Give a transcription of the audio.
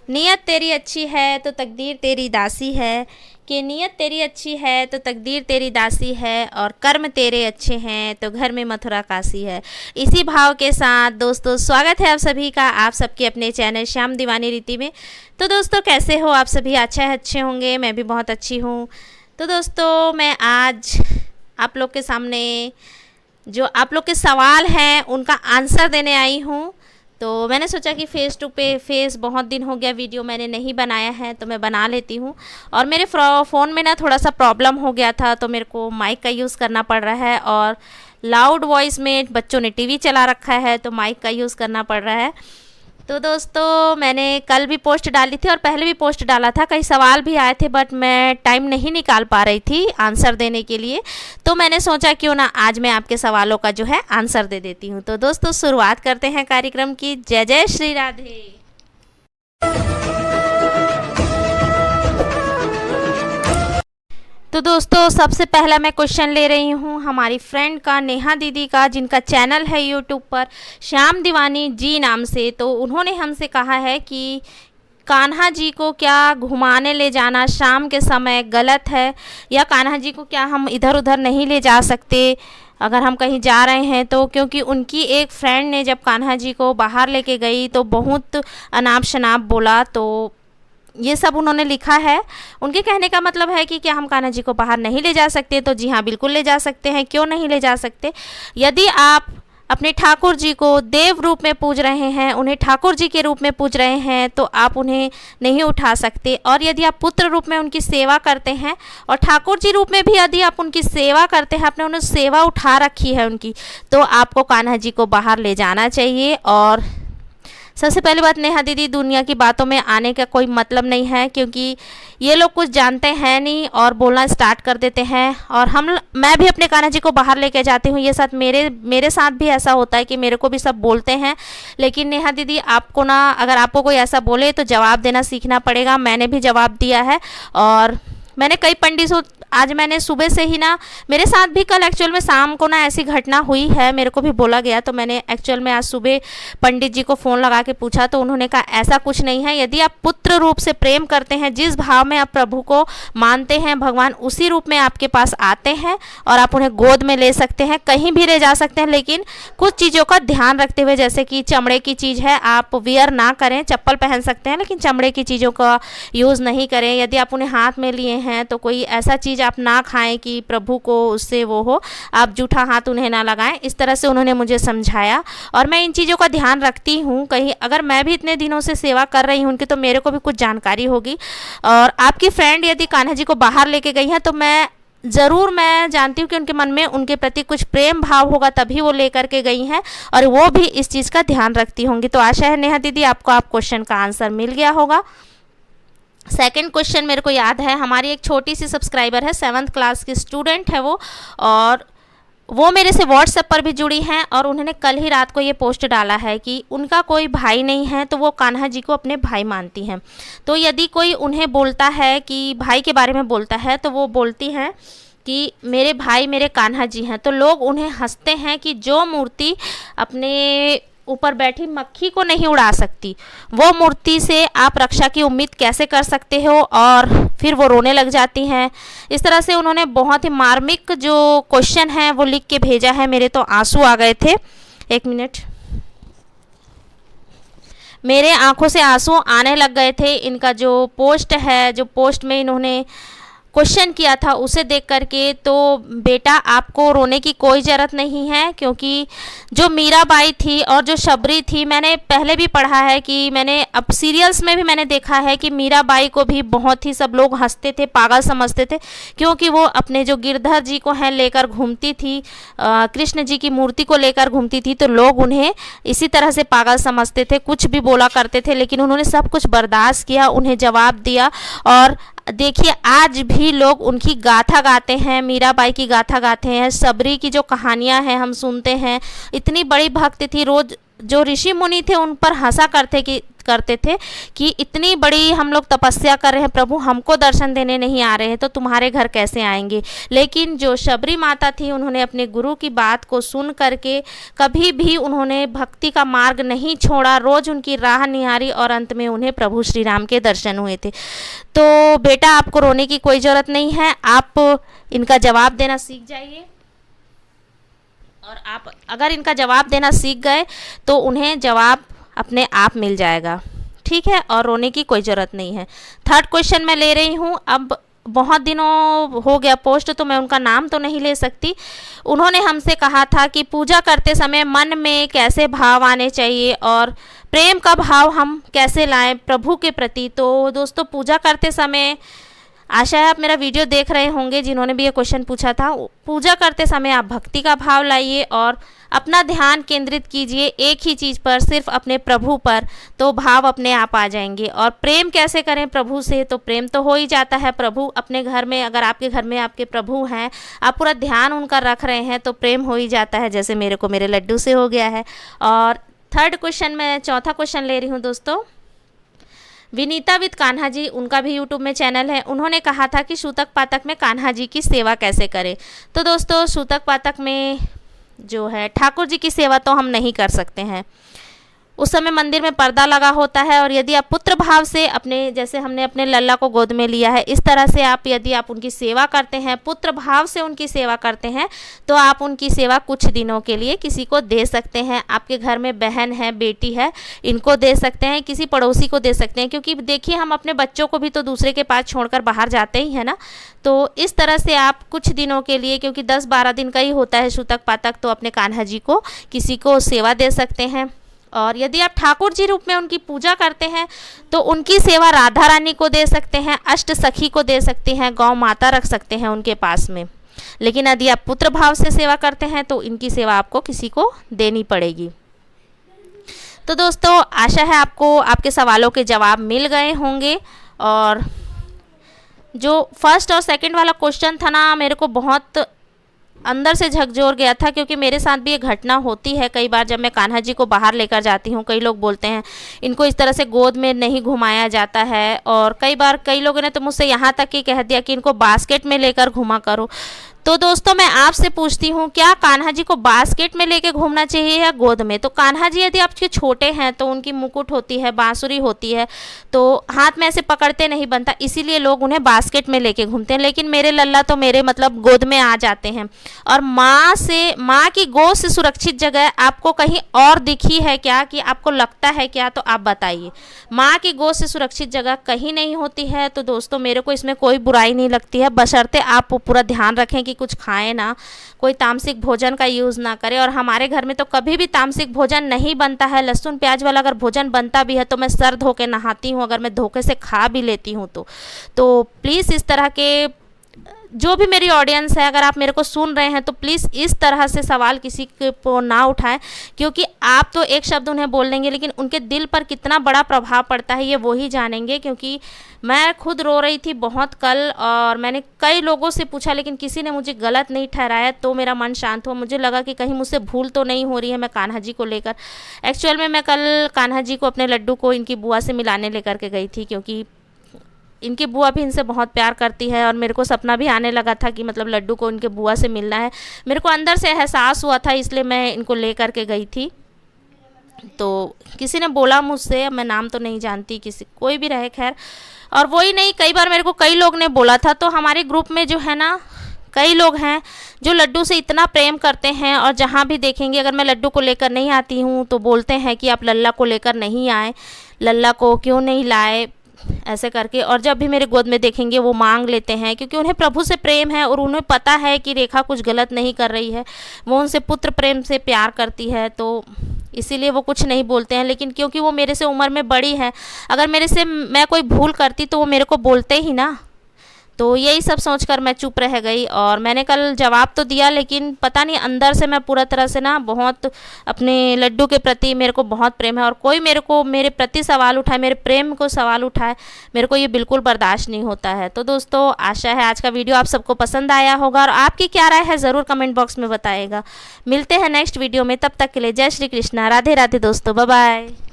नियत तेरी अच्छी है तो तकदीर तेरी दासी है, कि नियत तेरी अच्छी है तो तकदीर तेरी दासी है, और कर्म तेरे अच्छे हैं तो घर में मथुरा काशी है। इसी भाव के साथ दोस्तों स्वागत है आप सभी का, आप सबके अपने चैनल श्याम दीवानी रीति में। तो दोस्तों कैसे हो आप सभी? अच्छे होंगे, मैं भी बहुत अच्छी हूँ। तो दोस्तों मैं आज आप लोग के सामने जो आप लोग के सवाल हैं उनका आंसर देने आई हूँ। तो मैंने सोचा कि फेस बहुत दिन हो गया वीडियो मैंने नहीं बनाया है, तो मैं बना लेती हूँ। और मेरे फ़ोन में ना थोड़ा सा प्रॉब्लम हो गया था, तो मेरे को माइक का यूज़ करना पड़ रहा है, और लाउड वॉइस में बच्चों ने टीवी चला रखा है तो माइक का यूज़ करना पड़ रहा है। तो दोस्तों मैंने कल भी पोस्ट डाली थी और पहले भी पोस्ट डाला था, कई सवाल भी आए थे, बट मैं टाइम नहीं निकाल पा रही थी आंसर देने के लिए। तो मैंने सोचा क्यों ना आज मैं आपके सवालों का जो है आंसर दे देती हूँ। तो दोस्तों शुरुआत करते हैं कार्यक्रम की। जय जय श्री राधे। तो दोस्तों सबसे पहला मैं क्वेश्चन ले रही हूँ हमारी फ्रेंड का, नेहा दीदी का, जिनका चैनल है यूट्यूब पर श्याम दीवानी जी नाम से। तो उन्होंने हमसे कहा है कि कान्हा जी को क्या घुमाने ले जाना शाम के समय गलत है, या कान्हा जी को क्या हम इधर उधर नहीं ले जा सकते अगर हम कहीं जा रहे हैं तो? क्योंकि उनकी एक फ्रेंड ने जब कान्हा जी को बाहर लेके गई तो बहुत अनाप शनाप बोला। तो ये सब उन्होंने लिखा है। उनके कहने का मतलब है कि क्या हम कान्हा जी को बाहर नहीं ले जा सकते? तो जी हाँ, बिल्कुल ले जा सकते हैं। क्यों नहीं ले जा सकते? यदि आप अपने ठाकुर जी को देव रूप में पूज रहे हैं, उन्हें ठाकुर जी के रूप में पूज रहे हैं, तो आप उन्हें नहीं उठा सकते। और यदि आप पुत्र रूप में उनकी सेवा करते हैं और ठाकुर जी रूप में भी यदि आप उनकी सेवा करते हैं, आपने उन्हें सेवा उठा रखी है उनकी, तो आपको कान्हा जी को बाहर ले जाना चाहिए। और सबसे पहली बात, नेहा दीदी, दुनिया की बातों में आने का कोई मतलब नहीं है, क्योंकि ये लोग कुछ जानते हैं नहीं और बोलना स्टार्ट कर देते हैं। और मैं भी अपने कान्हा जी को बाहर लेके जाती हूँ, ये साथ मेरे साथ भी ऐसा होता है कि मेरे को भी सब बोलते हैं। लेकिन नेहा दीदी आपको ना, अगर आपको कोई ऐसा बोले तो जवाब देना सीखना पड़ेगा। मैंने भी जवाब दिया है, और मैंने कई पंडितों, आज मैंने सुबह से ही ना, मेरे साथ भी कल एक्चुअल में शाम को ना ऐसी घटना हुई है, मेरे को भी बोला गया। तो मैंने एक्चुअल में आज सुबह पंडित जी को फ़ोन लगा के पूछा, तो उन्होंने कहा ऐसा कुछ नहीं है। यदि आप पुत्र रूप से प्रेम करते हैं, जिस भाव में आप प्रभु को मानते हैं, भगवान उसी रूप में आपके पास आते हैं और आप उन्हें गोद में ले सकते हैं, कहीं भी ले जा सकते हैं। लेकिन कुछ चीज़ों का ध्यान रखते हुए, जैसे कि चमड़े की चीज़ है आप वियर ना करें, चप्पल पहन सकते हैं लेकिन चमड़े की चीज़ों का यूज़ नहीं करें। यदि आप उन्हें हाथ में लिए हैं तो कोई ऐसा चीज़ आप ना खाएं कि प्रभु को उससे वो हो, आप जूठा हाथ उन्हें ना लगाएं। इस तरह से उन्होंने मुझे समझाया और मैं इन चीज़ों का ध्यान रखती हूँ। कहीं अगर मैं भी इतने दिनों से सेवा कर रही हूँ उनकी, तो मेरे को भी कुछ जानकारी होगी। और आपकी फ्रेंड यदि कान्हा जी को बाहर लेके गई हैं, तो मैं जानती हूँ कि उनके मन में उनके प्रति कुछ प्रेम भाव होगा, तभी वो लेकर के गई हैं, और वो भी इस चीज़ का ध्यान रखती होंगी। तो आशा है नेहा दीदी आपको आप क्वेश्चन का आंसर मिल गया होगा। सेकंड क्वेश्चन मेरे को याद है, हमारी एक छोटी सी सब्सक्राइबर है, 7th क्लास की स्टूडेंट है वो, और वो मेरे से व्हाट्सएप पर भी जुड़ी हैं, और उन्होंने कल ही रात को ये पोस्ट डाला है कि उनका कोई भाई नहीं है, तो वो कान्हा जी को अपने भाई मानती हैं। तो यदि कोई उन्हें बोलता है कि भाई के बारे में बोलता है, तो वो बोलती हैं कि मेरे भाई मेरे कान्हा जी हैं, तो लोग उन्हें हंसते हैं कि जो मूर्ति अपने ऊपर बैठी मक्खी को नहीं उड़ा सकती, वो मूर्ति से आप रक्षा की उम्मीद कैसे कर सकते हो? और फिर वो रोने लग जाती हैं। इस तरह से उन्होंने बहुत ही मार्मिक जो क्वेश्चन है वो लिख के भेजा है। मेरे तो आंसू आ गए थे, एक मिनट, मेरे आंखों से आंसू आने लग गए थे। इनका जो पोस्ट है, जो पोस्ट में इन्होंने क्वेश्चन किया था उसे देख करके, तो बेटा आपको रोने की कोई ज़रूरत नहीं है, क्योंकि जो मीराबाई थी और जो शबरी थी, मैंने पहले भी पढ़ा है कि मैंने अब सीरियल्स में भी मैंने देखा है कि मीराबाई को भी बहुत ही सब लोग हंसते थे, पागल समझते थे, क्योंकि वो अपने जो गिरधर जी को हैं लेकर घूमती थी, कृष्ण जी की मूर्ति को लेकर घूमती थी, तो लोग उन्हें इसी तरह से पागल समझते थे, कुछ भी बोला करते थे। लेकिन उन्होंने सब कुछ बर्दाश्त किया, उन्हें जवाब दिया, और देखिए आज भी लोग उनकी गाथा गाते हैं, मीराबाई की गाथा गाते हैं, सबरी की जो कहानियां हैं हम सुनते हैं। इतनी बड़ी भक्त थी, रोज़ जो ऋषि मुनि थे उन पर हंसा करते थे कि इतनी बड़ी हम लोग तपस्या कर रहे हैं प्रभु, हमको दर्शन देने नहीं आ रहे हैं तो तुम्हारे घर कैसे आएंगे। लेकिन जो शबरी माता थी उन्होंने अपने गुरु की बात को सुन करके कभी भी उन्होंने भक्ति का मार्ग नहीं छोड़ा, रोज उनकी राह निहारी और अंत में उन्हें प्रभु श्री राम के दर्शन हुए थे। तो बेटा आपको रोने की कोई ज़रूरत नहीं है, आप इनका जवाब देना सीख जाइए और आप अगर इनका जवाब देना सीख गए तो उन्हें जवाब अपने आप मिल जाएगा, ठीक है, और रोने की कोई ज़रूरत नहीं है। थर्ड क्वेश्चन मैं ले रही हूँ। अब बहुत दिनों हो गया पोस्ट तो मैं उनका नाम तो नहीं ले सकती। उन्होंने हमसे कहा था कि पूजा करते समय मन में कैसे भाव आने चाहिए और प्रेम का भाव हम कैसे लाएं प्रभु के प्रति। तो दोस्तों पूजा करते समय, आशा है आप मेरा वीडियो देख रहे होंगे जिन्होंने भी ये क्वेश्चन पूछा था, पूजा करते समय आप भक्ति का भाव लाइए और अपना ध्यान केंद्रित कीजिए एक ही चीज़ पर, सिर्फ अपने प्रभु पर, तो भाव अपने आप आ जाएंगे। और प्रेम कैसे करें प्रभु से, तो प्रेम तो हो ही जाता है। प्रभु अपने घर में, अगर आपके घर में आपके प्रभु हैं, आप पूरा ध्यान उनका रख रहे हैं तो प्रेम हो ही जाता है, जैसे मेरे को मेरे लड्डू से हो गया है। और थर्ड क्वेश्चन में चौथा क्वेश्चन ले रही हूँ दोस्तों। विनीता विद कान्हा जी, उनका भी यूट्यूब में चैनल है, उन्होंने कहा था कि सूतक पातक में कान्हा जी की सेवा कैसे करें। तो दोस्तों सूतक पातक में जो है ठाकुर जी की सेवा तो हम नहीं कर सकते हैं, उस समय मंदिर में पर्दा लगा होता है। और यदि आप पुत्र भाव से अपने, जैसे हमने अपने लल्ला को गोद में लिया है, इस तरह से आप यदि आप उनकी सेवा करते हैं, पुत्र भाव से उनकी सेवा करते हैं, तो आप उनकी सेवा कुछ दिनों के लिए किसी को दे सकते हैं। आपके घर में बहन है, बेटी है, इनको दे सकते हैं, किसी पड़ोसी को दे सकते हैं, क्योंकि देखिए हम अपने बच्चों को भी तो दूसरे के पास छोड़कर बाहर जाते ही है ना। तो इस तरह से आप कुछ दिनों के लिए, क्योंकि 10-12 दिन का ही होता है सूतक पातक, तो अपने कान्हा जी को किसी को सेवा दे सकते हैं। और यदि आप ठाकुर जी रूप में उनकी पूजा करते हैं तो उनकी सेवा राधा रानी को दे सकते हैं, अष्ट सखी को दे सकते हैं, गौ माता रख सकते हैं उनके पास में। लेकिन यदि आप पुत्र भाव से सेवा करते हैं तो इनकी सेवा आपको किसी को देनी पड़ेगी। तो दोस्तों आशा है आपको आपके सवालों के जवाब मिल गए होंगे। और जो फर्स्ट और सेकंड वाला क्वेश्चन था ना, मेरे को बहुत अंदर से झकझोर गया था, क्योंकि मेरे साथ भी ये घटना होती है कई बार जब मैं कान्हा जी को बाहर लेकर जाती हूँ। कई लोग बोलते हैं इनको इस तरह से गोद में नहीं घुमाया जाता है, और कई बार कई लोगों ने तो मुझसे यहाँ तक कि कह दिया कि इनको बास्केट में लेकर घुमा करो। तो दोस्तों मैं आपसे पूछती हूँ, क्या कान्हा जी को बास्केट में लेके घूमना चाहिए या गोद में? तो कान्हा जी यदि आपके छोटे हैं तो उनकी मुकुट होती है, बांसुरी होती है, तो हाथ में ऐसे पकड़ते नहीं बनता, इसीलिए लोग उन्हें बास्केट में लेके घूमते हैं। लेकिन मेरे लल्ला तो मेरे मतलब गोद में आ जाते हैं। और माँ की गोद से सुरक्षित जगह आपको कहीं और दिखी है क्या, कि आपको लगता है क्या? तो आप बताइए। माँ की गोद से सुरक्षित जगह कहीं नहीं होती है। तो दोस्तों मेरे को इसमें कोई बुराई नहीं लगती है, बशर्ते आप पूरा ध्यान रखें कि कुछ खाएं ना, कोई तामसिक भोजन का यूज़ ना करें। और हमारे घर में तो कभी भी तामसिक भोजन नहीं बनता है। लहसुन प्याज वाला अगर भोजन बनता भी है तो मैं सर धो के नहाती हूँ, अगर मैं धोखे से खा भी लेती हूँ तो प्लीज़ इस तरह के, जो भी मेरी ऑडियंस है, अगर आप मेरे को सुन रहे हैं तो प्लीज़ इस तरह से सवाल किसी को ना उठाएं, क्योंकि आप तो एक शब्द उन्हें बोल देंगे लेकिन उनके दिल पर कितना बड़ा प्रभाव पड़ता है ये वही जानेंगे। क्योंकि मैं खुद रो रही थी बहुत कल, और मैंने कई लोगों से पूछा लेकिन किसी ने मुझे गलत नहीं ठहराया, तो मेरा मन शांत हुआ। मुझे लगा कि कहीं मुझसे भूल तो नहीं हो रही है मैं कान्हा जी को लेकर। एक्चुअल में मैं कल कान्हा जी को, अपने लड्डू को इनकी बुआ से मिलाने लेकर के गई थी, क्योंकि इनकी बुआ भी इनसे बहुत प्यार करती है। और मेरे को सपना भी आने लगा था कि मतलब लड्डू को इनके बुआ से मिलना है। मेरे को अंदर से एहसास हुआ था, इसलिए मैं इनको ले करके गई थी। तो किसी ने बोला मुझसे, मैं नाम तो नहीं जानती, किसी कोई भी रहे खैर, और वही नहीं, कई बार मेरे को कई लोग ने बोला था। तो हमारे ग्रुप में जो है ना कई लोग हैं जो लड्डू से इतना प्रेम करते हैं, और जहाँ भी देखेंगे अगर मैं लड्डू को लेकर नहीं आती हूँ तो बोलते हैं कि आप लल्ला को लेकर नहीं आए, लल्ला को क्यों नहीं लाए, ऐसे करके। और जब भी मेरे गोद में देखेंगे वो मांग लेते हैं, क्योंकि उन्हें प्रभु से प्रेम है और उन्हें पता है कि रेखा कुछ गलत नहीं कर रही है, वो उनसे पुत्र प्रेम से प्यार करती है, तो इसीलिए वो कुछ नहीं बोलते हैं। लेकिन क्योंकि वो मेरे से उम्र में बड़ी है, अगर मेरे से मैं कोई भूल करती तो वो मेरे को बोलते ही ना। तो यही सब सोचकर मैं चुप रह गई और मैंने कल जवाब तो दिया, लेकिन पता नहीं अंदर से मैं पूरा तरह से ना बहुत अपने लड्डू के प्रति मेरे को बहुत प्रेम है, और कोई मेरे प्रति सवाल उठाए, मेरे प्रेम को सवाल उठाए, मेरे को ये बिल्कुल बर्दाश्त नहीं होता है। तो दोस्तों आशा है आज का वीडियो आप सबको पसंद आया होगा, और आपकी क्या राय है ज़रूर कमेंट बॉक्स में बताइएगा। मिलते हैं नेक्स्ट वीडियो में, तब तक के लिए जय श्री कृष्णा, राधे राधे दोस्तों, बाय बाय।